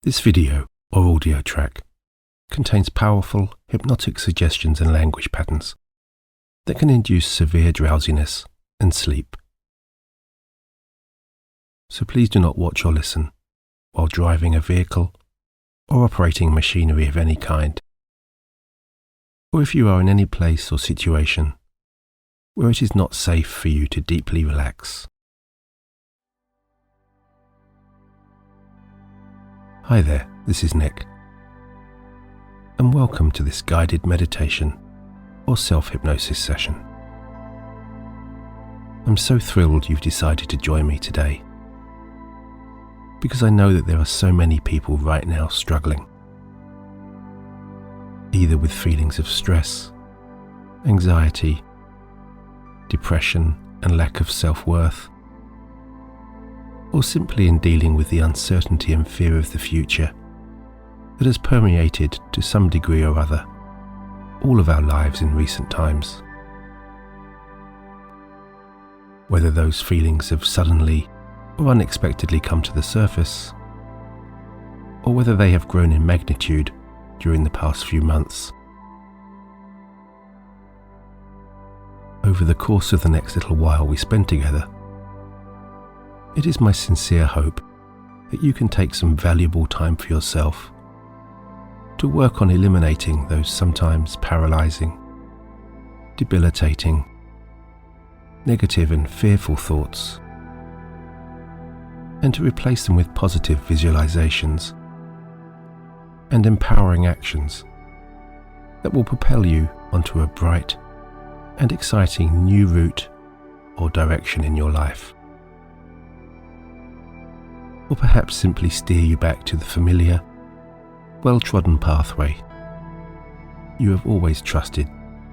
This video or audio track contains powerful hypnotic suggestions and language patterns that can induce severe drowsiness and sleep. So please do not watch or listen while driving a vehicle or operating machinery of any kind, or if you are in any place or situation where it is not safe for you to deeply relax. Hi there, this is Nick, and welcome to this guided meditation or self-hypnosis session. I'm so thrilled you've decided to join me today, because I know that there are so many people right now struggling, either with feelings of stress, anxiety, depression and lack of self-worth, or simply in dealing with the uncertainty and fear of the future that has permeated to some degree or other all of our lives in recent times. Whether those feelings have suddenly or unexpectedly come to the surface, or whether they have grown in magnitude during the past few months. Over the course of the next little while we spend together, it is my sincere hope that you can take some valuable time for yourself to work on eliminating those sometimes paralyzing, debilitating, negative and fearful thoughts, and to replace them with positive visualizations and empowering actions that will propel you onto a bright and exciting new route or direction in your life. Or perhaps simply steer you back to the familiar, well-trodden pathway you have always trusted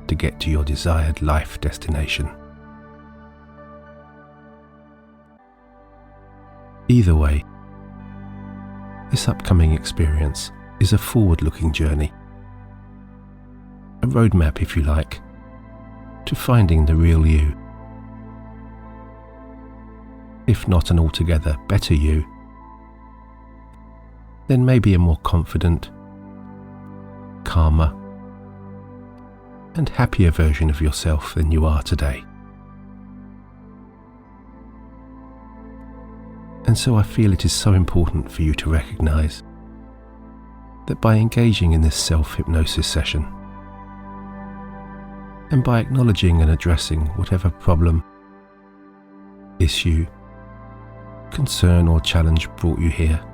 to get to your desired life destination. Either way, this upcoming experience is a forward-looking journey, a roadmap, if you like, to finding the real you. If not an altogether better you, then maybe a more confident, calmer, and happier version of yourself than you are today. And so I feel it is so important for you to recognize that by engaging in this self-hypnosis session, and by acknowledging and addressing whatever problem, issue, concern or challenge brought you here,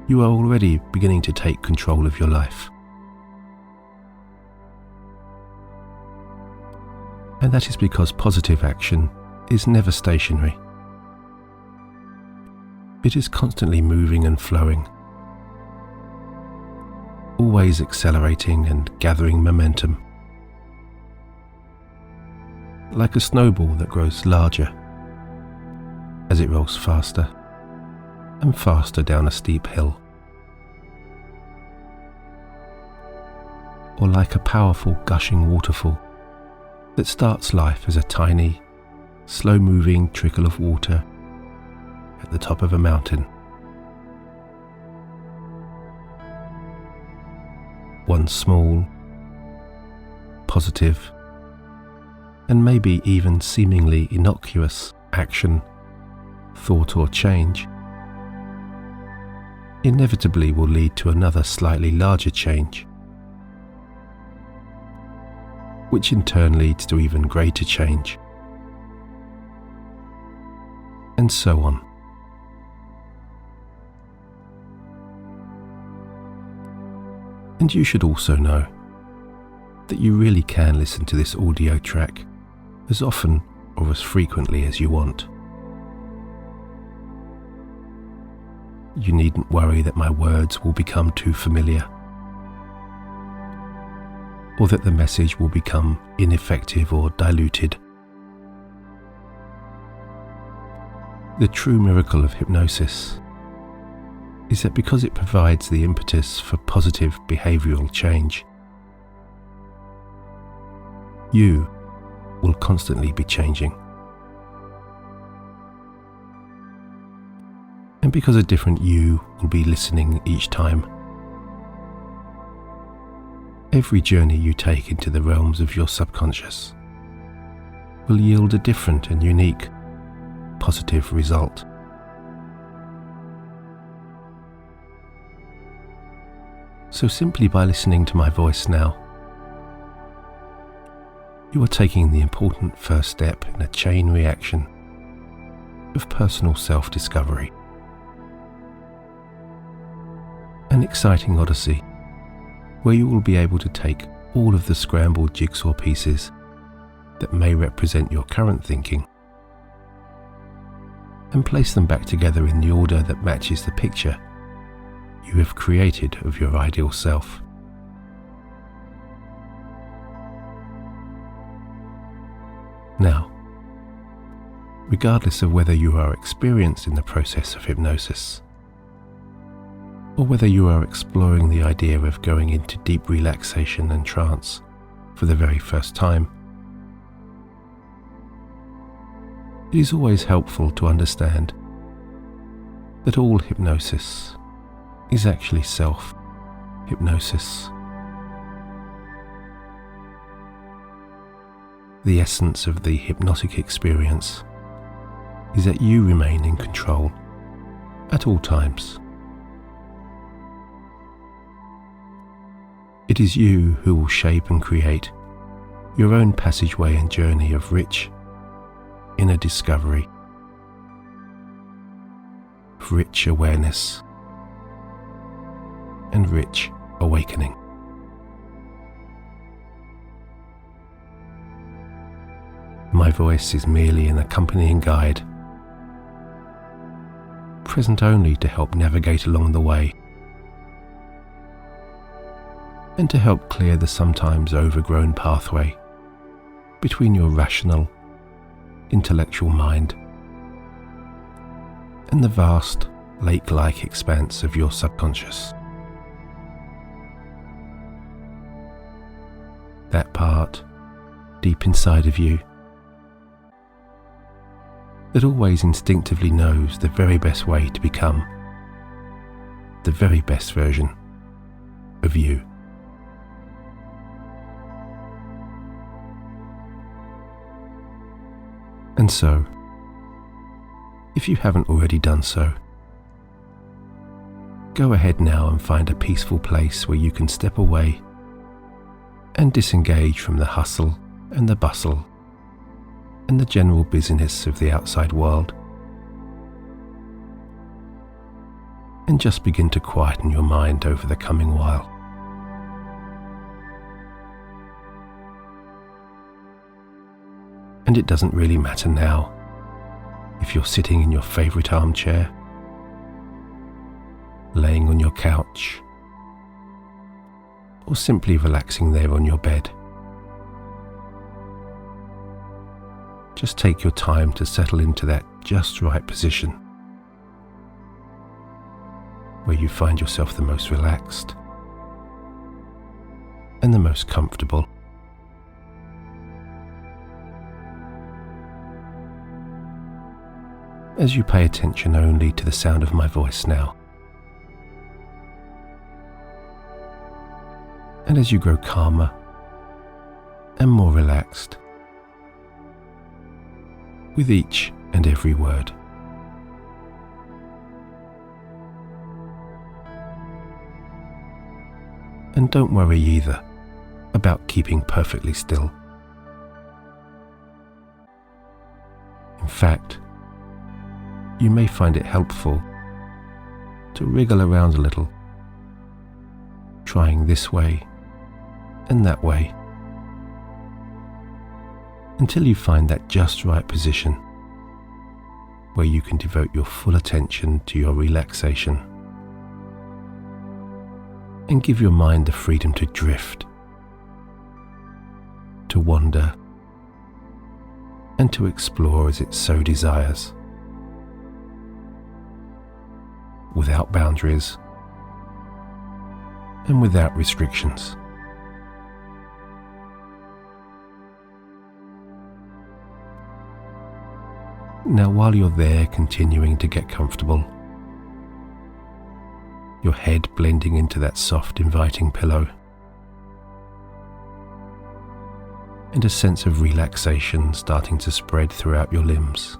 you are already beginning to take control of your life. And that is because positive action is never stationary. It is constantly moving and flowing, always accelerating and gathering momentum, like a snowball that grows larger as it rolls faster and faster down a steep hill, or like a powerful gushing waterfall that starts life as a tiny, slow-moving trickle of water at the top of a mountain. One small, positive, and maybe even seemingly innocuous action, thought or change inevitably will lead to another slightly larger change, which in turn leads to even greater change, and so on. And you should also know that you really can listen to this audio track as often or as frequently as you want. You needn't worry that my words will become too familiar, or that the message will become ineffective or diluted. The true miracle of hypnosis is that because it provides the impetus for positive behavioral change, you will constantly be changing. And because a different you will be listening each time, every journey you take into the realms of your subconscious will yield a different and unique positive result. So simply by listening to my voice now, you are taking the important first step in a chain reaction of personal self-discovery. An exciting odyssey where you will be able to take all of the scrambled jigsaw pieces that may represent your current thinking and place them back together in the order that matches the picture you have created of your ideal self. Now, regardless of whether you are experienced in the process of hypnosis, or whether you are exploring the idea of going into deep relaxation and trance for the very first time, it is always helpful to understand that all hypnosis is actually self-hypnosis. The essence of the hypnotic experience is that you remain in control at all times. It is you who will shape and create your own passageway and journey of rich inner discovery, of rich awareness, and rich awakening. My voice is merely an accompanying guide, present only to help navigate along the way and to help clear the sometimes overgrown pathway between your rational, intellectual mind and the vast lake-like expanse of your subconscious. That part deep inside of you that always instinctively knows the very best way to become the very best version of you. And so, if you haven't already done so, go ahead now and find a peaceful place where you can step away and disengage from the hustle and the bustle and the general busyness of the outside world, and just begin to quieten your mind over the coming while. And it doesn't really matter now if you're sitting in your favorite armchair, laying on your couch, or simply relaxing there on your bed. Just take your time to settle into that just right position where you find yourself the most relaxed and the most comfortable. As you pay attention only to the sound of my voice now, and as you grow calmer and more relaxed with each and every word. And don't worry either about keeping perfectly still. In fact, you may find it helpful to wriggle around a little, trying this way and that way, until you find that just right position where you can devote your full attention to your relaxation and give your mind the freedom to drift, to wander, and to explore as it so desires, without boundaries and without restrictions. Now, while you're there continuing to get comfortable your head blending into that soft, inviting pillow, and a sense of relaxation starting to spread throughout your limbs.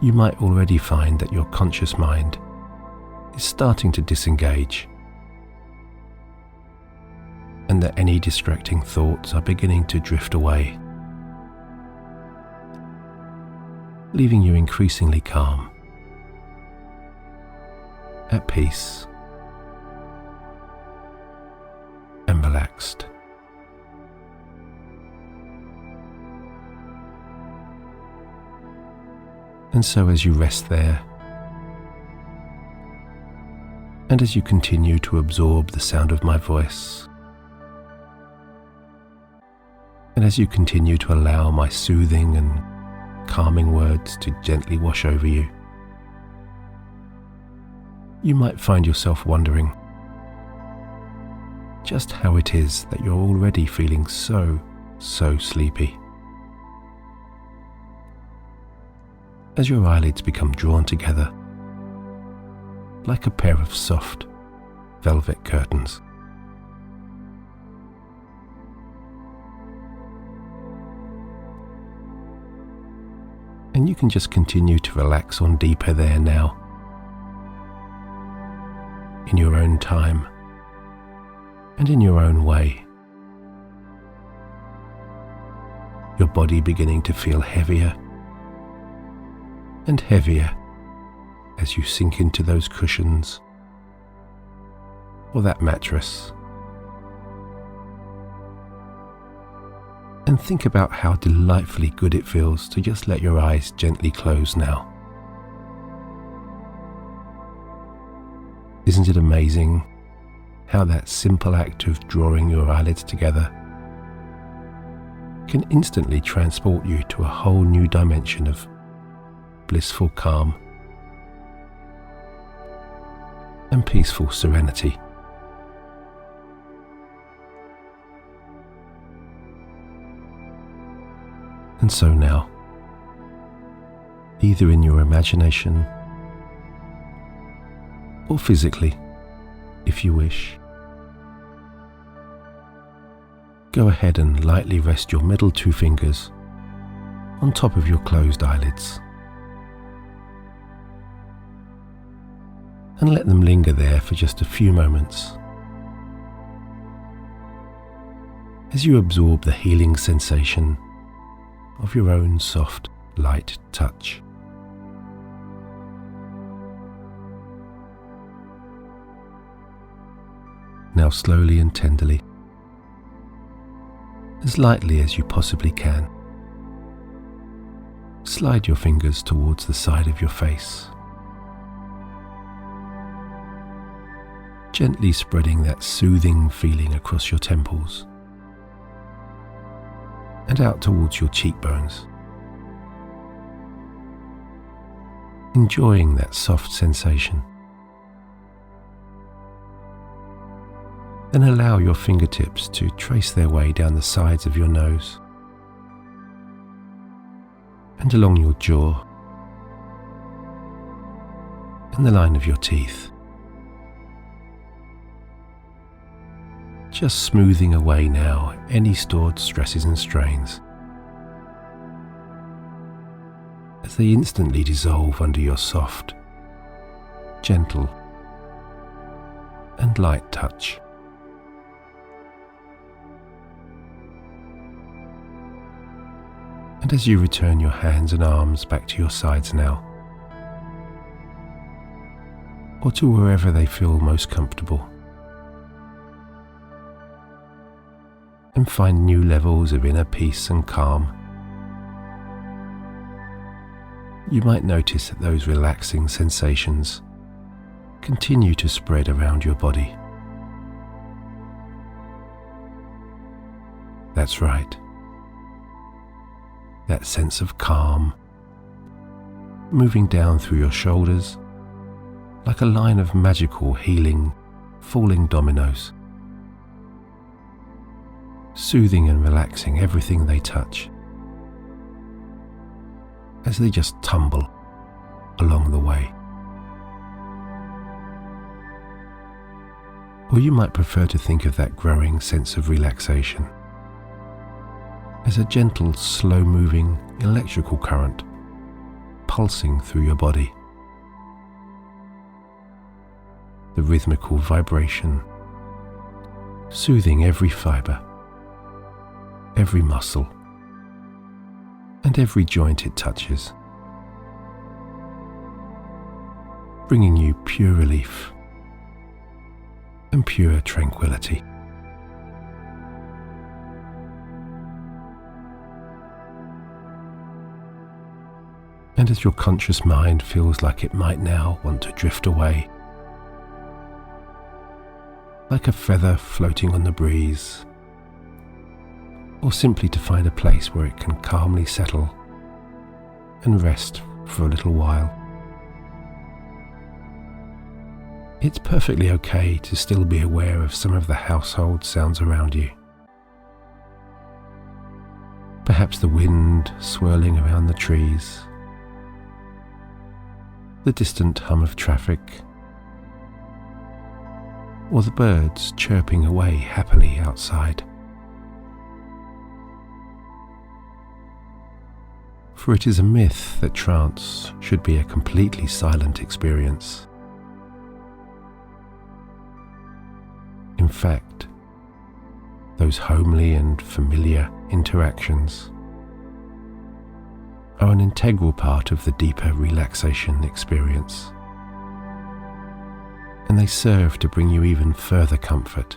You might already find that your conscious mind is starting to disengage, and that any distracting thoughts are beginning to drift away, leaving you increasingly calm, at peace, and relaxed. And so as you rest there, and as you continue to absorb the sound of my voice, and as you continue to allow my soothing and calming words to gently wash over you, you might find yourself wondering just how it is that you're already feeling so sleepy. As your eyelids become drawn together like a pair of soft velvet curtains. And you can just continue to relax on deeper there now, in your own time and in your own way. Your body beginning to feel heavier and heavier as you sink into those cushions or that mattress. And think about how delightfully good it feels to just let your eyes gently close now. Isn't it amazing how that simple act of drawing your eyelids together can instantly transport you to a whole new dimension of blissful calm and peaceful serenity? And so now, either in your imagination or physically, if you wish, go ahead and lightly rest your middle two fingers on top of your closed eyelids and let them linger there for just a few moments as you absorb the healing sensation of your own soft, light touch. Now slowly and tenderly, as lightly as you possibly can, slide your fingers towards the side of your face, gently spreading that soothing feeling across your temples and out towards your cheekbones, enjoying that soft sensation. Then allow your fingertips to trace their way down the sides of your nose and along your jaw and the line of your teeth, just smoothing away now any stored stresses and strains as they instantly dissolve under your soft, gentle and light touch. And as you return your hands and arms back to your sides now, or to wherever they feel most comfortable, and find new levels of inner peace and calm, you might notice that those relaxing sensations continue to spread around your body. That's right. That sense of calm moving down through your shoulders like a line of magical healing falling dominoes, soothing and relaxing everything they touch as they just tumble along the way. Or you might prefer to think of that growing sense of relaxation as a gentle, slow-moving electrical current pulsing through your body. The rhythmical vibration soothing every fibre, every muscle, and every joint it touches, bringing you pure relief and pure tranquility. And as your conscious mind feels like it might now want to drift away, like a feather floating on the breeze, or simply to find a place where it can calmly settle and rest for a little while, it's perfectly okay to still be aware of some of the household sounds around you. Perhaps the wind swirling around the trees, the distant hum of traffic, or the birds chirping away happily outside. For it is a myth that trance should be a completely silent experience. In fact, those homely and familiar interactions are an integral part of the deeper relaxation experience, and they serve to bring you even further comfort.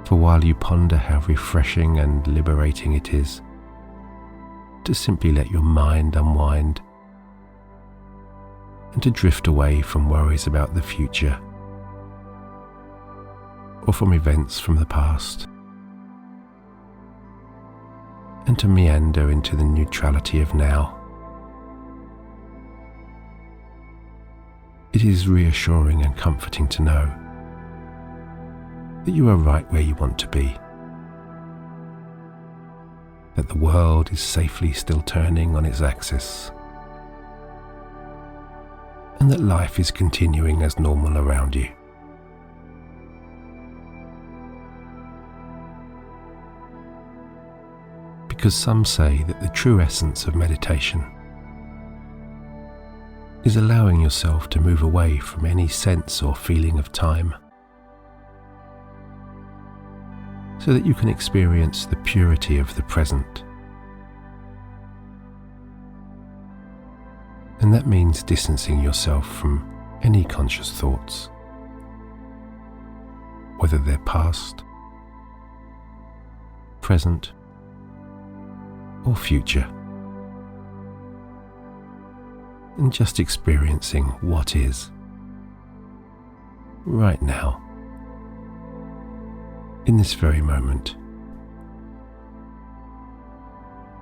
For while you ponder how refreshing and liberating it is to simply let your mind unwind and to drift away from worries about the future or from events from the past, and to meander into the neutrality of now, it is reassuring and comforting to know that you are right where you want to be, that the world is safely still turning on its axis, and that life is continuing as normal around you. Because some say that the true essence of meditation is allowing yourself to move away from any sense or feeling of time, so that you can experience the purity of the present. And that means distancing yourself from any conscious thoughts, whether they're past, present, or future, and just experiencing what is right now, in this very moment,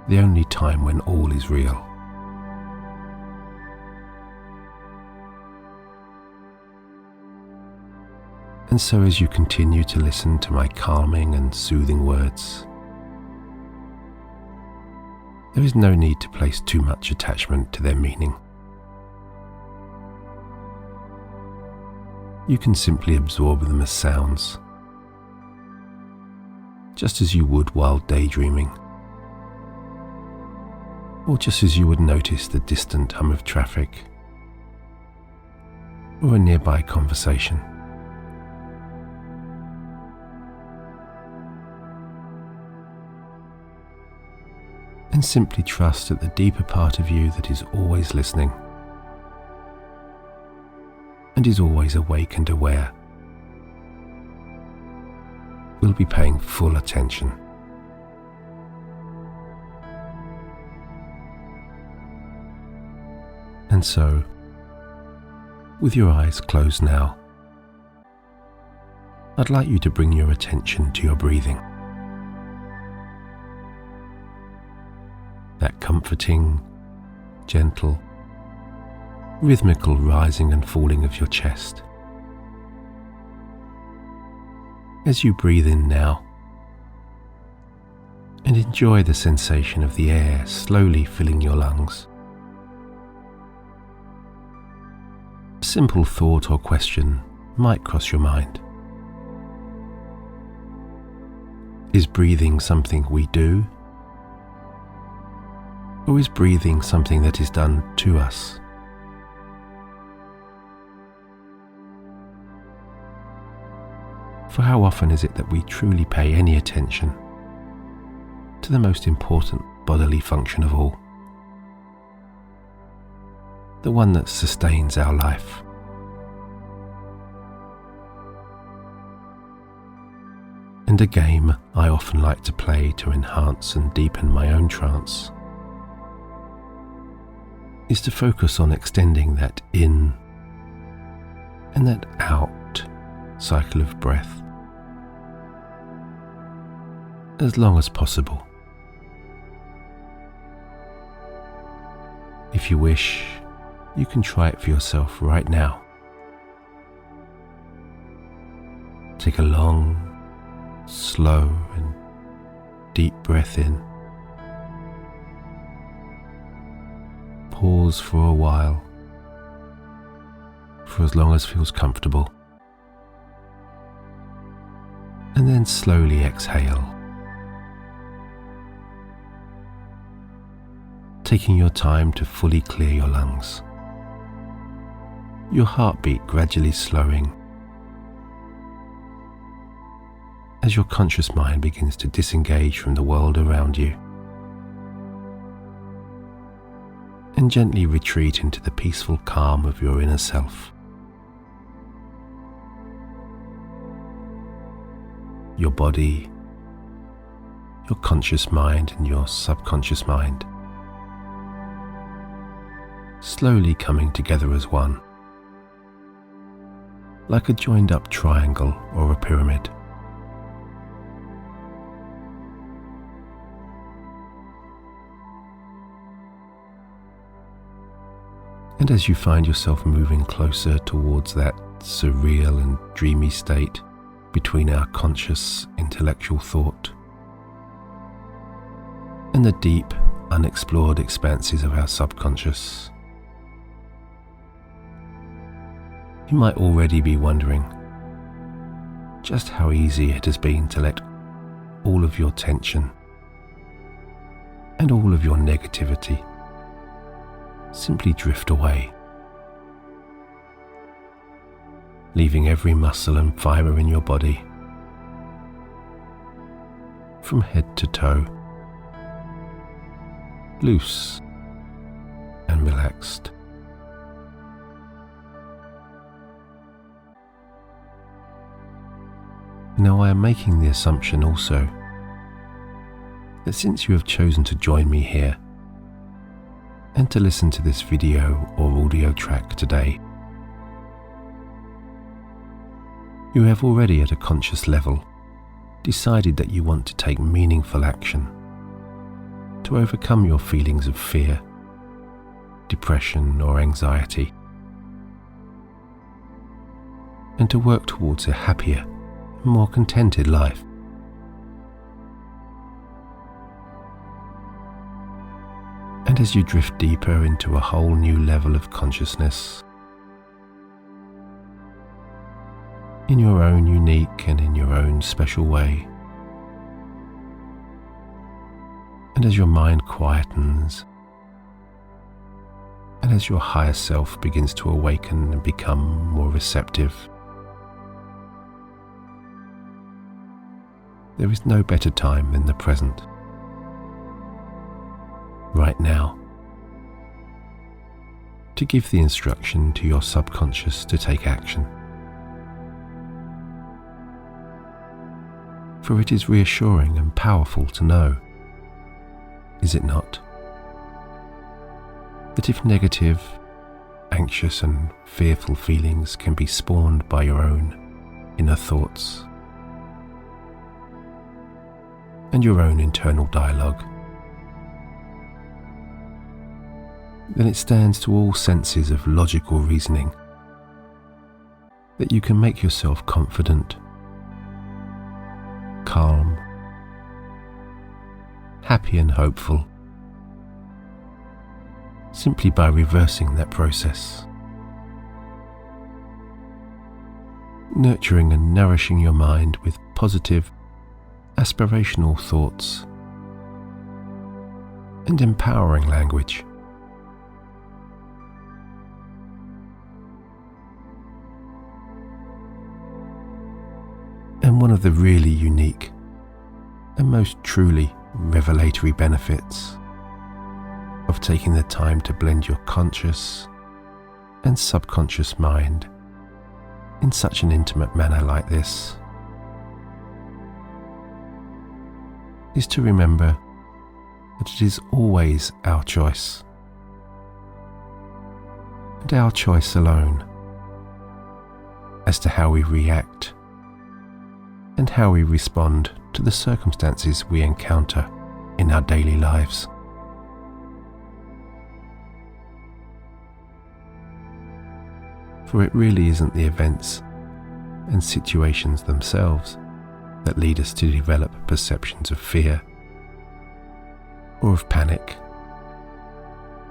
the only time when all is real. And so as you continue to listen to my calming and soothing words, there is no need to place too much attachment to their meaning. You can simply absorb them as sounds, just as you would while daydreaming, or just as you would notice the distant hum of traffic or a nearby conversation. And simply trust that the deeper part of you that is always listening and is always awake and aware will be paying full attention. And so, with your eyes closed now, I'd like you to bring your attention to your breathing. That comforting, gentle, rhythmical rising and falling of your chest. As you breathe in now, and enjoy the sensation of the air slowly filling your lungs. simple thought or question might cross your mind. Is breathing something we do? Or is breathing something that is done to us? For how often is it that we truly pay any attention to the most important bodily function of all? The one that sustains our life. And a game I often like to play to enhance and deepen my own trance is to focus on extending that in and that out cycle of breath as long as possible. If you wish, you can try it for yourself right now. Take a long, slow and deep breath in. Pause for a while, for as long as feels comfortable, and then slowly exhale, taking your time to fully clear your lungs, your heartbeat gradually slowing as your conscious mind begins to disengage from the world around you and gently retreat into the peaceful calm of your inner self. Your body, your conscious mind and your subconscious mind slowly coming together as one, like a joined up triangle or a pyramid. And as you find yourself moving closer towards that surreal and dreamy state between our conscious intellectual thought and the deep, unexplored expanses of our subconscious, you might already be wondering just how easy it has been to let all of your tension and all of your negativity simply drift away, leaving every muscle and fibre in your body, from head to toe, loose and relaxed. Now I am making the assumption also that since you have chosen to join me here and to listen to this video or audio track today, you have already at a conscious level decided that you want to take meaningful action to overcome your feelings of fear, depression or anxiety, and to work towards a happier, more contented life. And as you drift deeper into a whole new level of consciousness, in your own unique and in your own special way, and as your mind quietens, and as your higher self begins to awaken and become more receptive, there is no better time than the present, right now, to give the instruction to your subconscious to take action. For it is reassuring and powerful to know, is it not, that if negative, anxious and fearful feelings can be spawned by your own inner thoughts and your own internal dialogue, then it stands to all senses of logical reasoning that you can make yourself confident, calm, happy and hopeful, simply by reversing that process nurturing and nourishing your mind with positive, aspirational thoughts and empowering language. And one of the really unique and most truly revelatory benefits of taking the time to blend your conscious and subconscious mind in such an intimate manner like this is to remember that it is always our choice, and our choice alone, as to how we react and how we respond to the circumstances we encounter in our daily lives. For it really isn't the events and situations themselves that lead us to develop perceptions of fear, or of panic,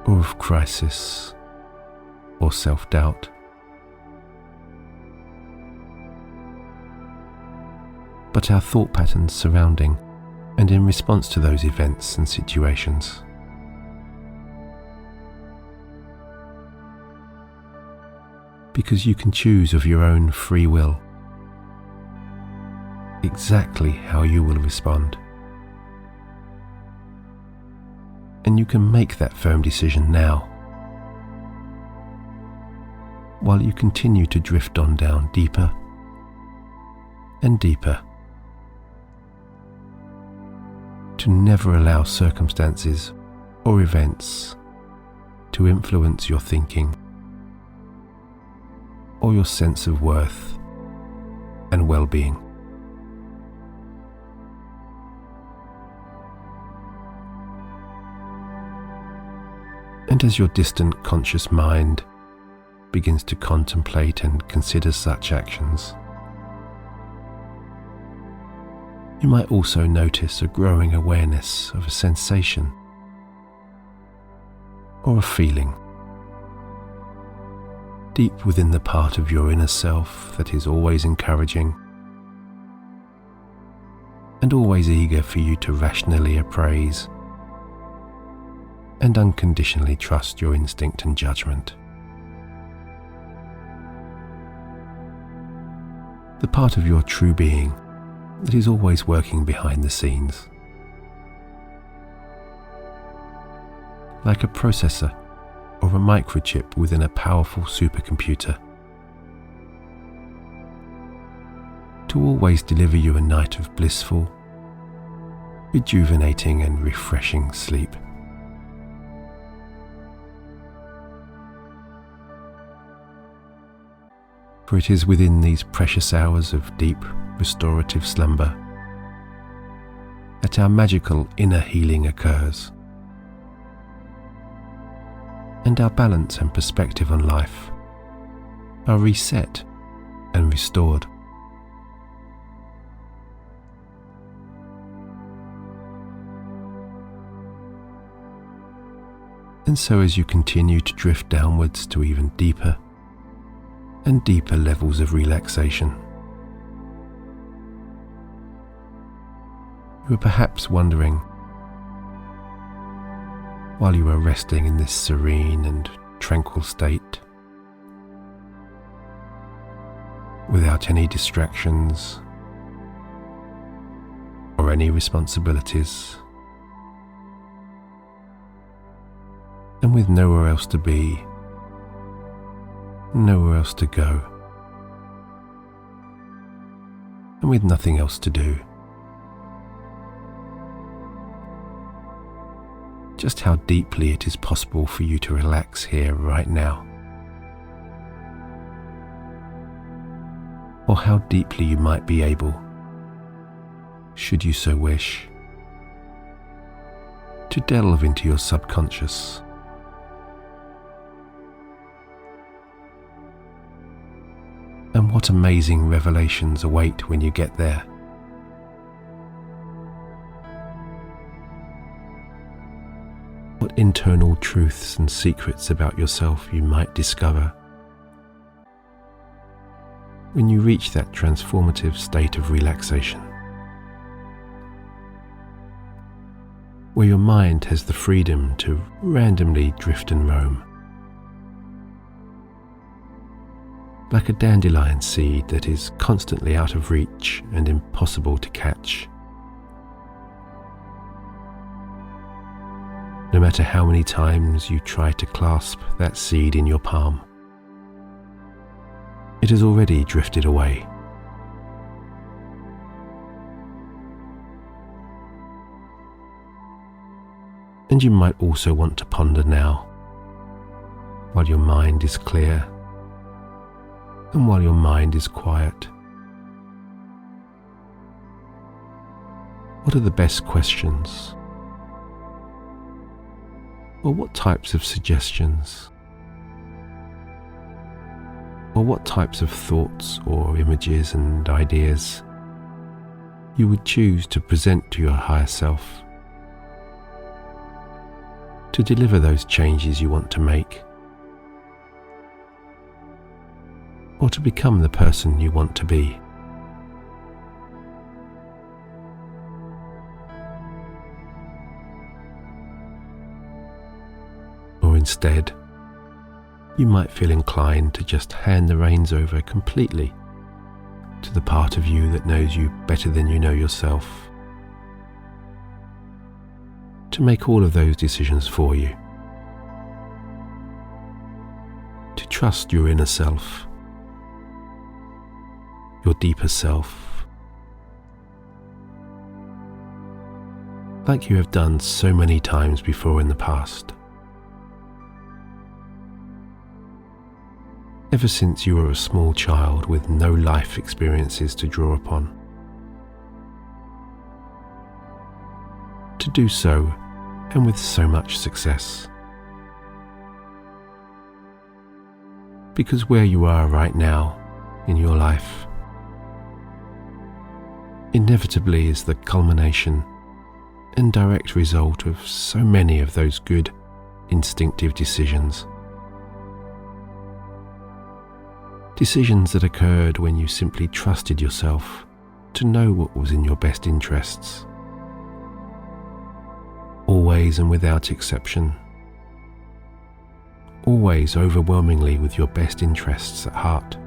or of crisis, or self-doubt. But our thought patterns surrounding and in response to those events and situations. Because you can choose of your own free will exactly how you will respond. And you can make that firm decision now, while you continue to drift on down deeper and deeper, to never allow circumstances or events to influence your thinking or your sense of worth and well-being. And as your distant conscious mind begins to contemplate and consider such actions, you might also notice a growing awareness of a sensation or a feeling deep within the part of your inner self that is always encouraging and always eager for you to rationally appraise and unconditionally trust your instinct and judgment. The part of your true being that is always working behind the scenes, like a processor or a microchip within a powerful supercomputer, to always deliver you a night of blissful, rejuvenating and refreshing sleep. For it is within these precious hours of deep, restorative slumber that our magical inner healing occurs, and our balance and perspective on life are reset and restored. And so as you continue to drift downwards to even deeper and deeper levels of relaxation, you are perhaps wondering, while you are resting in this serene and tranquil state, without any distractions or any responsibilities, and with nowhere else to be, nowhere else to go, and with nothing else to do, just how deeply it is possible for you to relax here right now, or how deeply you might be able, should you so wish, to delve into your subconscious, and what amazing revelations await when you get there. What internal truths and secrets about yourself you might discover when you reach that transformative state of relaxation, where your mind has the freedom to randomly drift and roam, like a dandelion seed that is constantly out of reach and impossible to catch. No matter how many times you try to clasp that seed in your palm, it has already drifted away. And you might also want to ponder now, while your mind is clear and while your mind is quiet. What are the best questions? Or what types of suggestions? Or what types of thoughts or images and ideas you would choose to present to your higher self, to deliver those changes you want to make, or to become the person you want to be? Or instead, you might feel inclined to just hand the reins over completely to the part of you that knows you better than you know yourself, to make all of those decisions for you, to trust your inner self, your deeper self, like you have done so many times before in the past. Ever since you were a small child with no life experiences to draw upon. To do so, and with so much success. Because where you are right now in your life inevitably is the culmination and direct result of so many of those good, instinctive decisions. Decisions that occurred when you simply trusted yourself to know what was in your best interests. Always and without exception. Always overwhelmingly with your best interests at heart.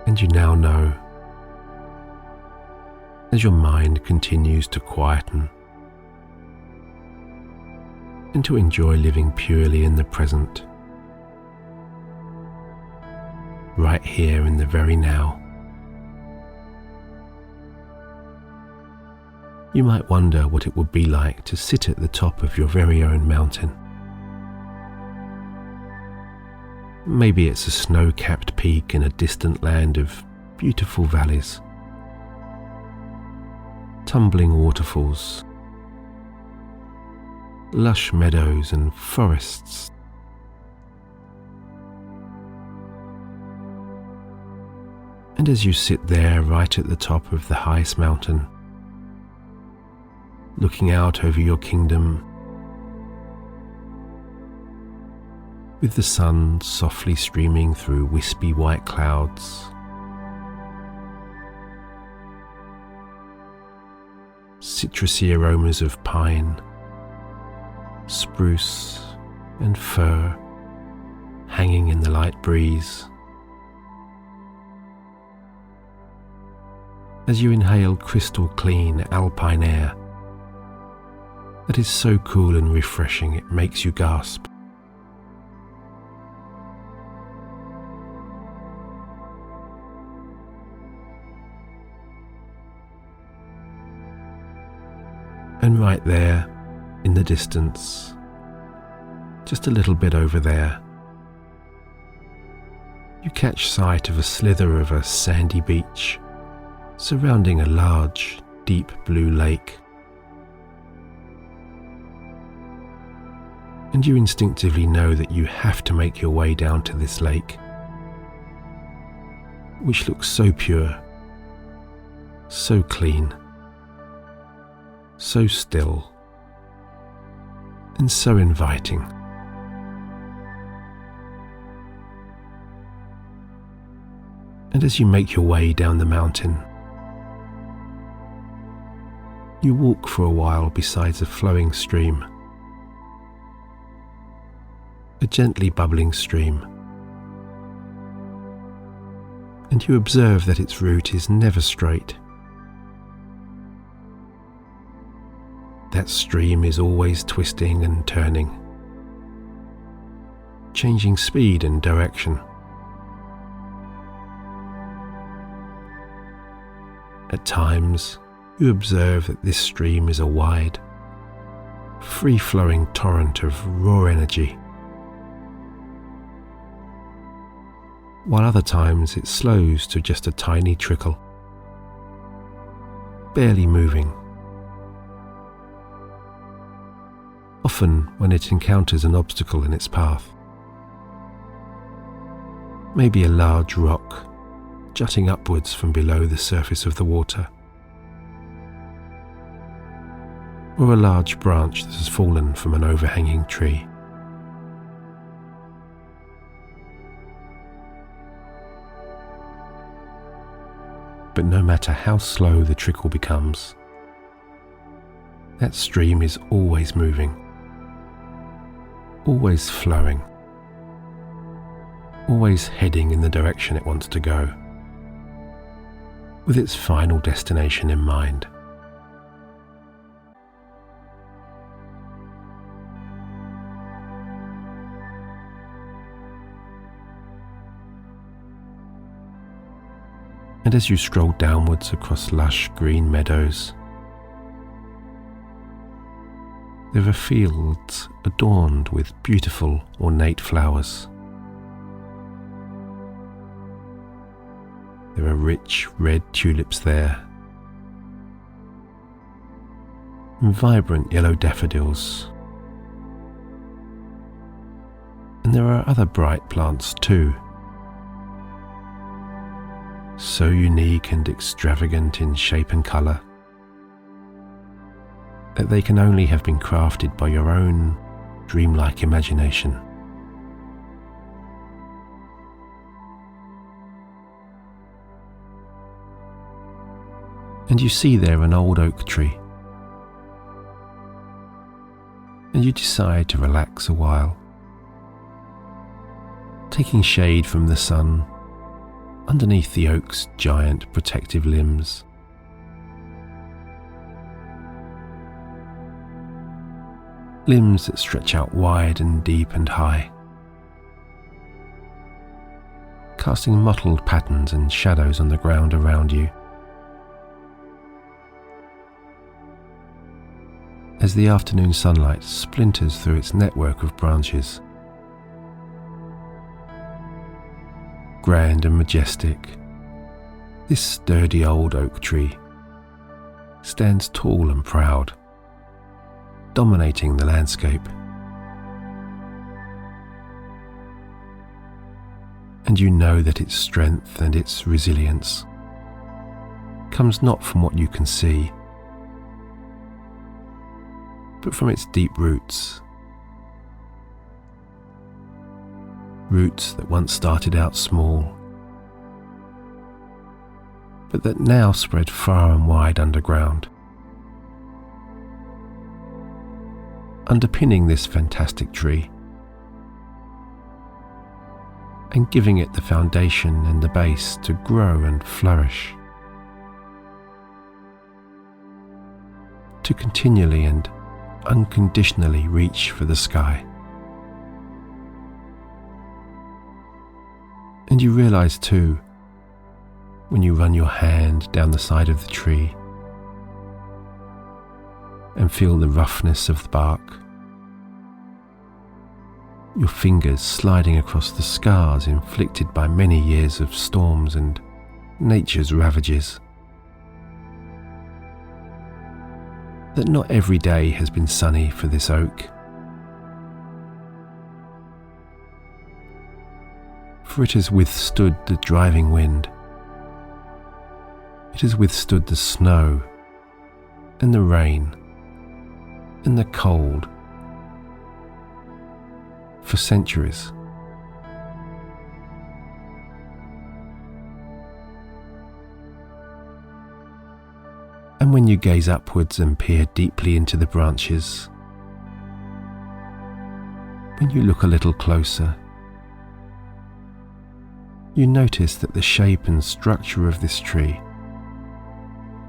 And you now know, as your mind continues to quieten, and to enjoy living purely in the present, right here in the very now. You might wonder what it would be like to sit at the top of your very own mountain. Maybe it's a snow-capped peak in a distant land of beautiful valleys, tumbling waterfalls, lush meadows and forests. And as you sit there right at the top of the highest mountain, looking out over your kingdom, with the sun softly streaming through wispy white clouds, citrusy aromas of pine, spruce and fir hanging in the light breeze. As you inhale crystal clean alpine air that is so cool and refreshing it makes you gasp. And right there, in the distance, just a little bit over there, you catch sight of a slither of a sandy beach surrounding a large, deep blue lake. And you instinctively know that you have to make your way down to this lake, which looks so pure, so clean, so still, and so inviting. And as you make your way down the mountain, you walk for a while beside a flowing stream, a gently bubbling stream, and you observe that its route is never straight. That stream is always twisting and turning, changing speed and direction. At times, you observe that this stream is a wide, free-flowing torrent of raw energy, while other times it slows to just a tiny trickle, barely moving. Often when it encounters an obstacle in its path, maybe a large rock jutting upwards from below the surface of the water, or a large branch that has fallen from an overhanging tree. But no matter how slow the trickle becomes, that stream is always moving, always flowing, always heading in the direction it wants to go, with its final destination in mind. And as you stroll downwards across lush green meadows, there are fields adorned with beautiful ornate flowers. There are rich red tulips there, and vibrant yellow daffodils. And there are other bright plants too, so unique and extravagant in shape and colour that they can only have been crafted by your own dreamlike imagination. And you see there an old oak tree, and you decide to relax a while, taking shade from the sun underneath the oak's giant protective limbs. Limbs that stretch out wide and deep and high, casting mottled patterns and shadows on the ground around you. As the afternoon sunlight splinters through its network of branches, grand and majestic, this sturdy old oak tree stands tall and proud, dominating the landscape. And you know that its strength and its resilience comes not from what you can see, but from its deep roots. Roots that once started out small, but that now spread far and wide underground. Underpinning this fantastic tree and giving it the foundation and the base to grow and flourish, to continually and unconditionally reach for the sky. And you realize too, when you run your hand down the side of the tree and feel the roughness of the bark, your fingers sliding across the scars inflicted by many years of storms and nature's ravages, that not every day has been sunny for this oak. For it has withstood the driving wind, it has withstood the snow and the rain and the cold for centuries. And when you gaze upwards and peer deeply into the branches, when you look a little closer, you notice that the shape and structure of this tree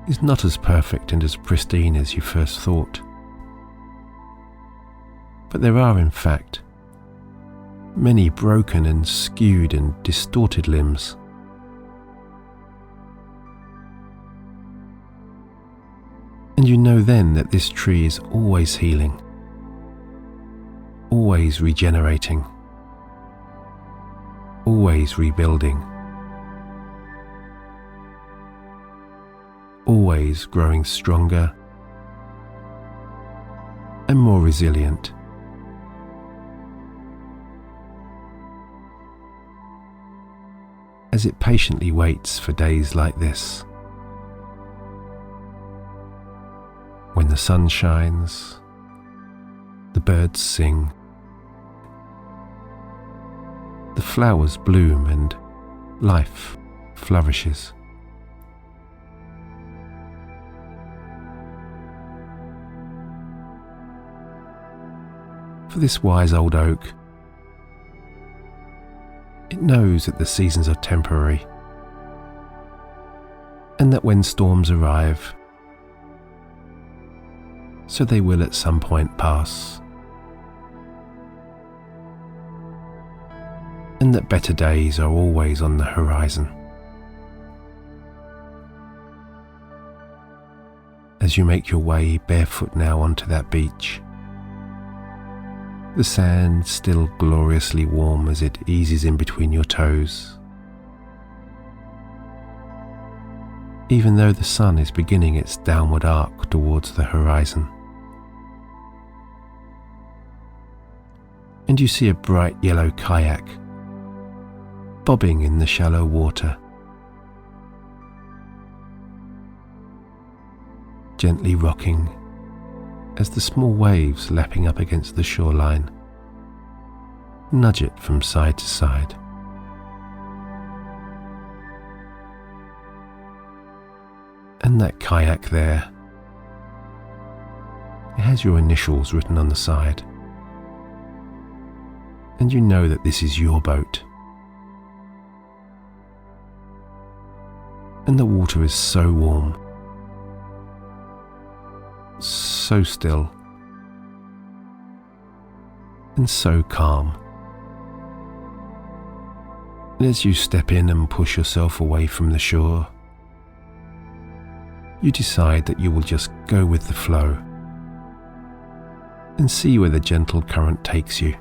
is not as perfect and as pristine as you first thought. But there are, in fact, many broken and skewed and distorted limbs. And you know then that this tree is always healing, always regenerating, always rebuilding, always growing stronger and more resilient. As it patiently waits for days like this, when the sun shines, the birds sing, the flowers bloom and life flourishes. For this wise old oak, it knows that the seasons are temporary, and that when storms arrive, so they will at some point pass, and that better days are always on the horizon. As you make your way barefoot now onto that beach, the sand still gloriously warm as it eases in between your toes, even though the sun is beginning its downward arc towards the horizon. And you see a bright yellow kayak bobbing in the shallow water, gently rocking as the small waves lapping up against the shoreline nudge it from side to side. And that kayak there, it has your initials written on the side, and you know that this is your boat. And the water is so warm, so still, and so calm. And as you step in and push yourself away from the shore, you decide that you will just go with the flow and see where the gentle current takes you.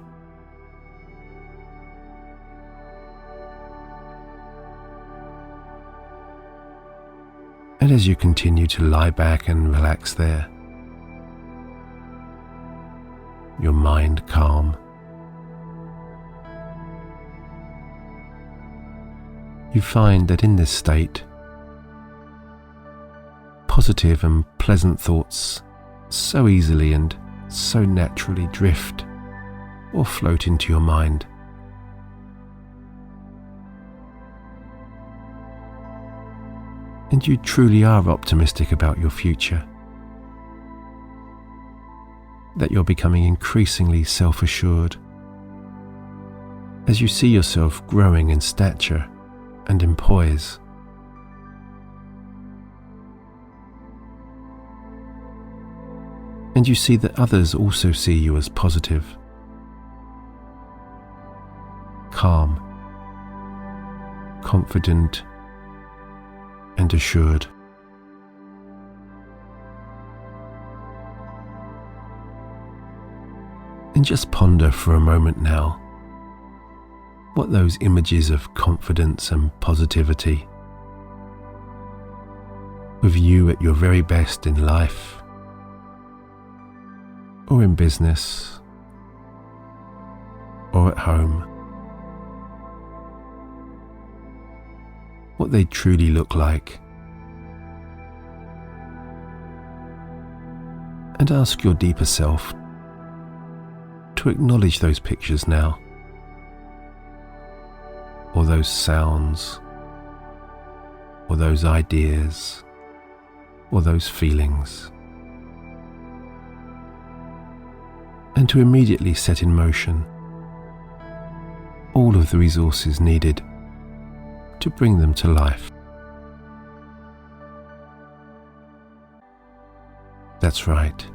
And as you continue to lie back and relax there, your mind calm, you find that in this state, positive and pleasant thoughts so easily and so naturally drift or float into your mind. And you truly are optimistic about your future, that you're becoming increasingly self-assured as you see yourself growing in stature and in poise. And you see that others also see you as positive, calm, confident, and assured. And just ponder for a moment now what those images of confidence and positivity, with you at your very best in life, or in business, or at home, what they truly look like. And ask your deeper self to to acknowledge those pictures now, or those sounds, or those ideas, or those feelings, and to immediately set in motion all of the resources needed to bring them to life. That's right.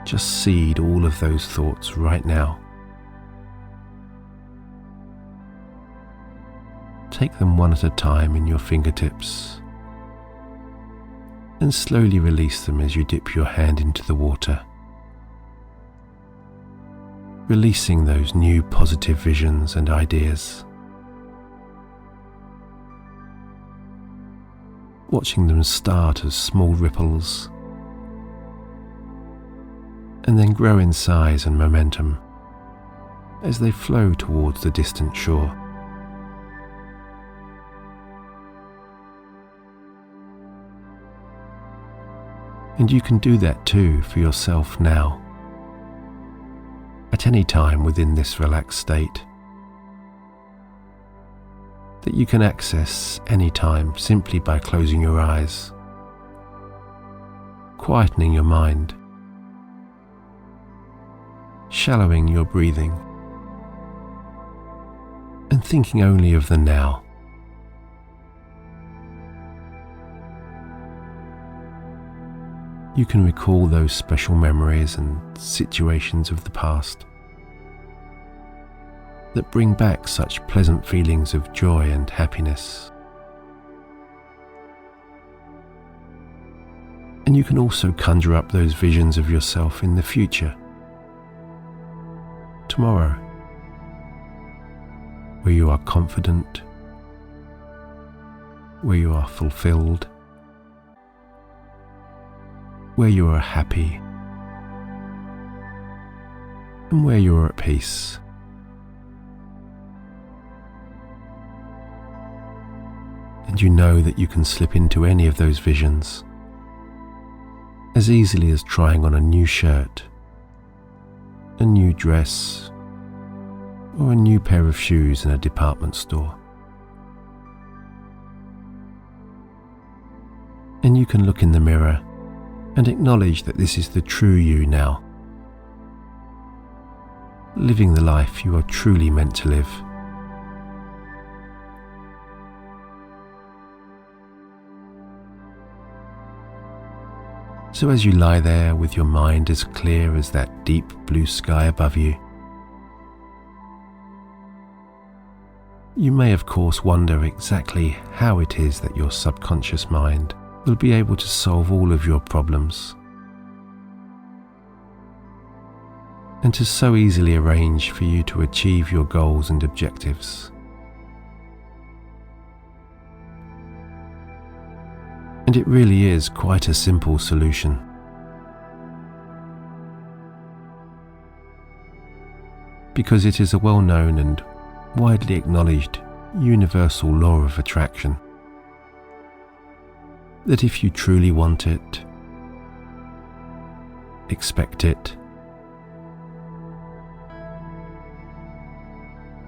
Just seed all of those thoughts right now. Take them one at a time in your fingertips and slowly release them as you dip your hand into the water, releasing those new positive visions and ideas, watching them start as small ripples and then grow in size and momentum as they flow towards the distant shore. And you can do that too for yourself now, at any time within this relaxed state that you can access any time simply by closing your eyes, quietening your mind, shallowing your breathing, and thinking only of the now. You can recall those special memories and situations of the past that bring back such pleasant feelings of joy and happiness. And you can also conjure up those visions of yourself in the future, tomorrow, where you are confident, where you are fulfilled, where you are happy, and where you are at peace. And you know that you can slip into any of those visions as easily as trying on a new shirt, a new dress, or a new pair of shoes in a department store. And you can look in the mirror and acknowledge that this is the true you now, living the life you are truly meant to live. So as you lie there with your mind as clear as that deep blue sky above you, you may of course wonder exactly how it is that your subconscious mind will be able to solve all of your problems and to so easily arrange for you to achieve your goals and objectives. And it really is quite a simple solution. Because it is a well-known and widely acknowledged universal law of attraction that if you truly want it, expect it,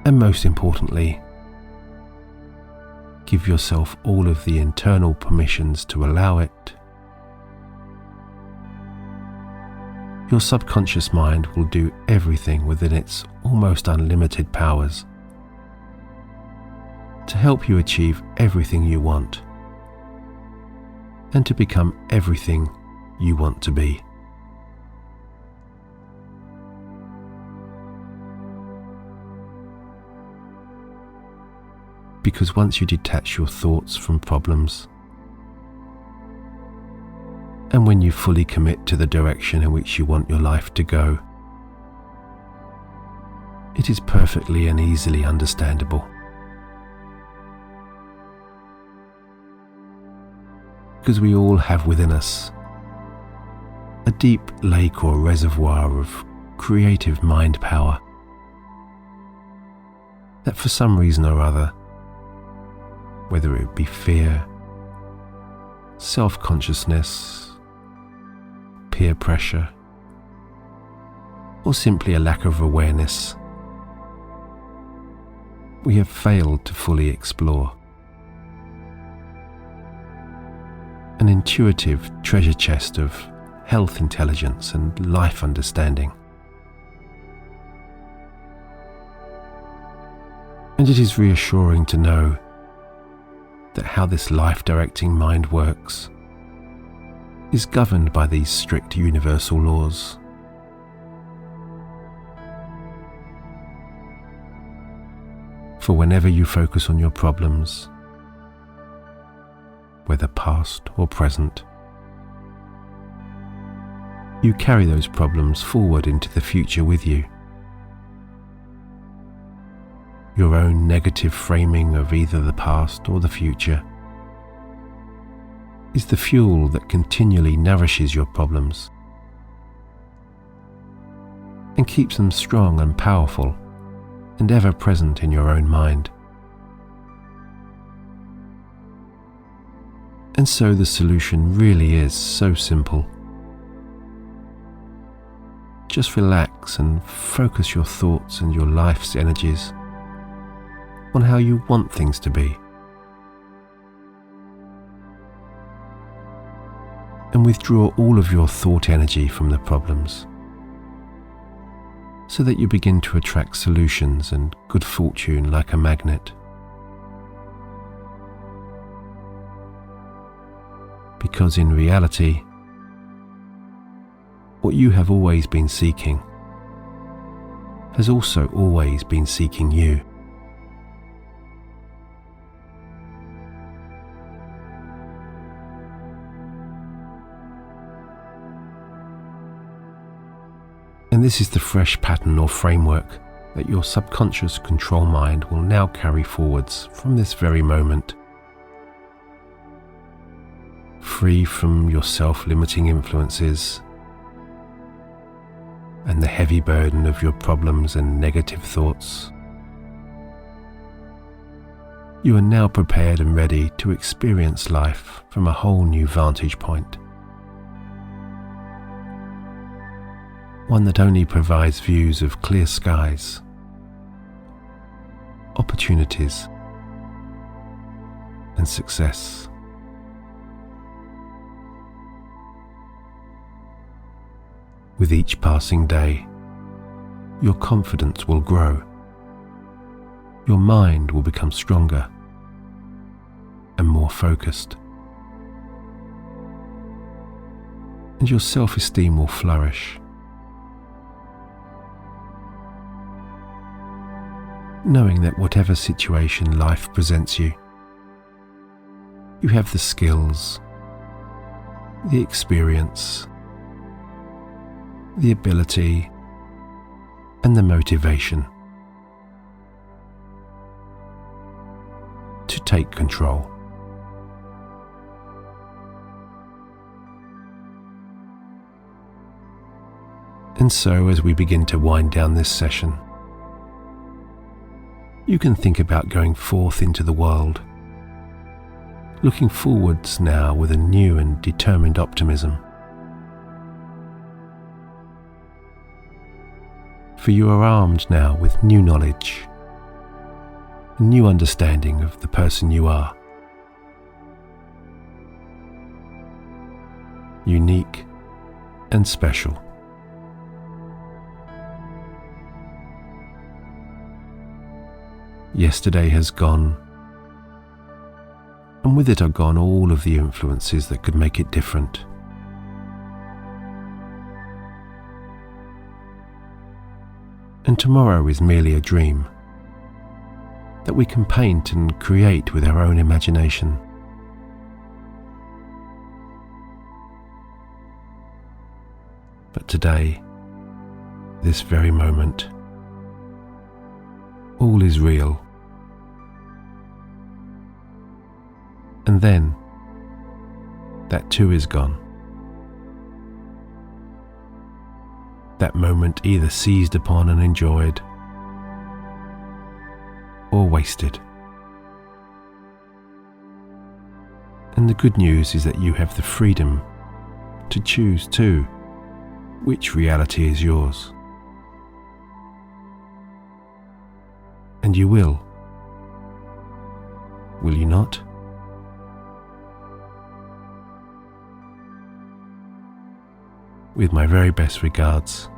and most importantly, give yourself all of the internal permissions to allow it, your subconscious mind will do everything within its almost unlimited powers to help you achieve everything you want and to become everything you want to be. Because once you detach your thoughts from problems, and when you fully commit to the direction in which you want your life to go, it is perfectly and easily understandable. Because we all have within us a deep lake or reservoir of creative mind power that for some reason or other, whether it be fear, self-consciousness, peer pressure, or simply a lack of awareness, we have failed to fully explore. An intuitive treasure chest of health intelligence and life understanding. And it is reassuring to know that how this life-directing mind works is governed by these strict universal laws. For whenever you focus on your problems, whether past or present, you carry those problems forward into the future with you. Your own negative framing of either the past or the future is the fuel that continually nourishes your problems and keeps them strong and powerful and ever present in your own mind. And so the solution really is so simple. Just relax and focus your thoughts and your life's energies on how you want things to be. And withdraw all of your thought energy from the problems, so that you begin to attract solutions and good fortune like a magnet. Because in reality, what you have always been seeking has also always been seeking you. And this is the fresh pattern or framework that your subconscious control mind will now carry forwards from this very moment. Free from your self-limiting influences and the heavy burden of your problems and negative thoughts, you are now prepared and ready to experience life from a whole new vantage point. One that only provides views of clear skies, opportunities, and success. With each passing day, your confidence will grow, your mind will become stronger and more focused, and your self-esteem will flourish. Knowing that whatever situation life presents you, you have the skills, the experience, the ability, and the motivation to take control. And so, as we begin to wind down this session, you can think about going forth into the world, looking forwards now with a new and determined optimism. For you are armed now with new knowledge, a new understanding of the person you are. Unique and special. Yesterday has gone, and with it are gone all of the influences that could make it different. And tomorrow is merely a dream that we can paint and create with our own imagination. But today, this very moment, all is real. And then, that too is gone. That moment either seized upon and enjoyed, or wasted. And the good news is that you have the freedom to choose too which reality is yours. And you will. Will you not? With my very best regards,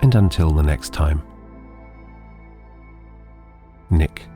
and until the next time, Nick.